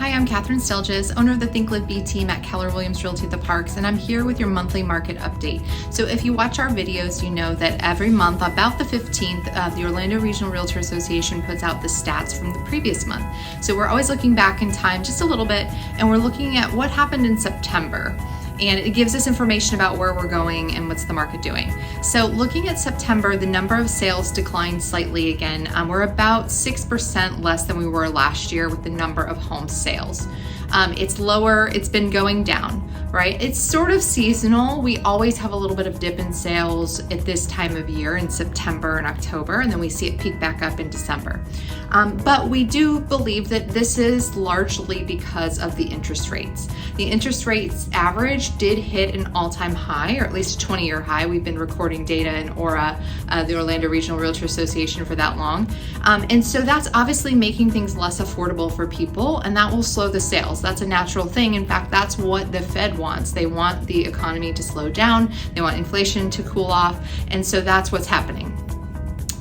Hi, I'm Kathryn Stelljes, owner of the ThinkLiveBe team at Keller Williams Realty at the Parks, and I'm here with your monthly market update. So if you watch our videos, you know that every month, about the 15th, the Orlando Regional Realtor Association puts out the stats from the previous month. So we're always looking back in time just a little bit, and we're looking at what happened in September. And it gives us information about where we're going and what's the market doing. So looking at September, the number of sales declined slightly again. We're about 6% less than we were last year with the number of home sales. It's lower, it's been going down, right? It's sort of seasonal. We always have a little bit of dip in sales at this time of year in September and October, and then we see it peak back up in December. But we do believe that this is largely because of the interest rates. The interest rates average did hit an all-time high, or at least a 20-year high. We've been recording data in ORA, the Orlando Regional Realtor Association, for that long. And so that's obviously making things less affordable for people, and that will slow the sales. That's a natural thing. In fact, that's what the Fed wants. They want the economy to slow down. They want inflation to cool off. And so that's what's happening.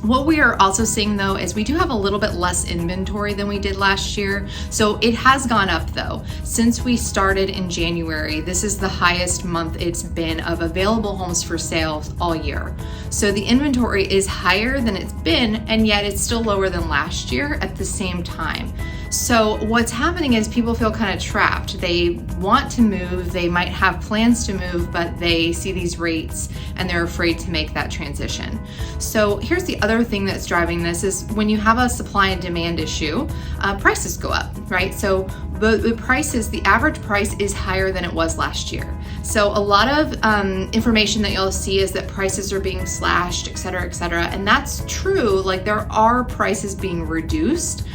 What we are also seeing though is we do have a little bit less inventory than we did last year. So it has gone up though. Since we started in January, this is the highest month it's been of available homes for sale all year. So the inventory is higher than it's been, and yet it's still lower than last year at the same time. So what's happening is people feel kind of trapped. They want to move, they might have plans to move, but they see these rates and they're afraid to make that transition. So here's the other thing that's driving this is when you have a supply and demand issue, prices go up, right? So the prices, the average price is higher than it was last year. So a lot of information that you'll see is that prices are being slashed, et cetera, and that's true. Like there are prices being reduced,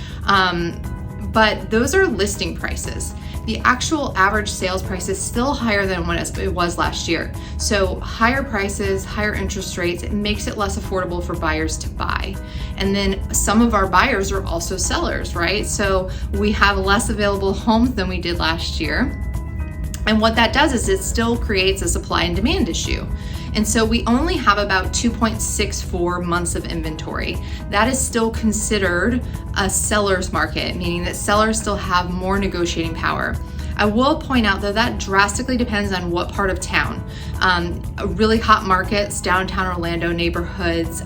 but those are listing prices. The actual average sales price is still higher than what it was last year. So higher prices, higher interest rates, it makes it less affordable for buyers to buy. And then some of our buyers are also sellers, right? So we have less available homes than we did last year. And what that does is it still creates a supply and demand issue. And so we only have about 2.64 months of inventory. That is still considered a seller's market, meaning that sellers still have more negotiating power. I will point out though that drastically depends on what part of town. Really hot markets, downtown Orlando neighborhoods,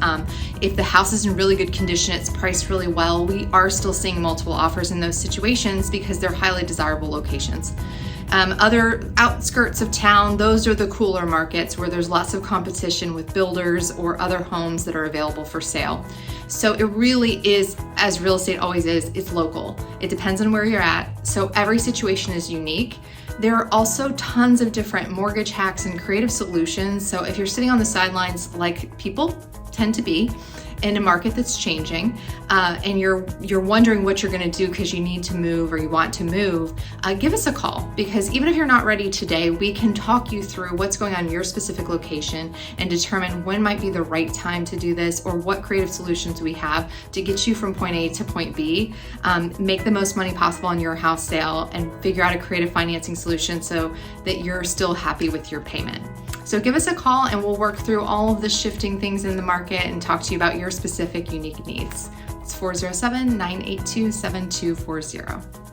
if the house is in really good condition, it's priced really well, we are still seeing multiple offers in those situations because they're highly desirable locations. Other outskirts of town, those are the cooler markets where there's lots of competition with builders or other homes that are available for sale. So it really is, as real estate always is, it's local. It depends on where you're at. So every situation is unique. There are also tons of different mortgage hacks and creative solutions. So if you're sitting on the sidelines like people tend to be, in a market that's changing, and you're wondering what you're going to do because you need to move or you want to move, give us a call, because even if you're not ready today, we can talk you through what's going on in your specific location and determine when might be the right time to do this, or what creative solutions we have to get you from point A to point B, make the most money possible on your house sale, and figure out a creative financing solution so that you're still happy with your payment. So give us a call and we'll work through all of the shifting things in the market and talk to you about your specific unique needs. It's 407-982-7240.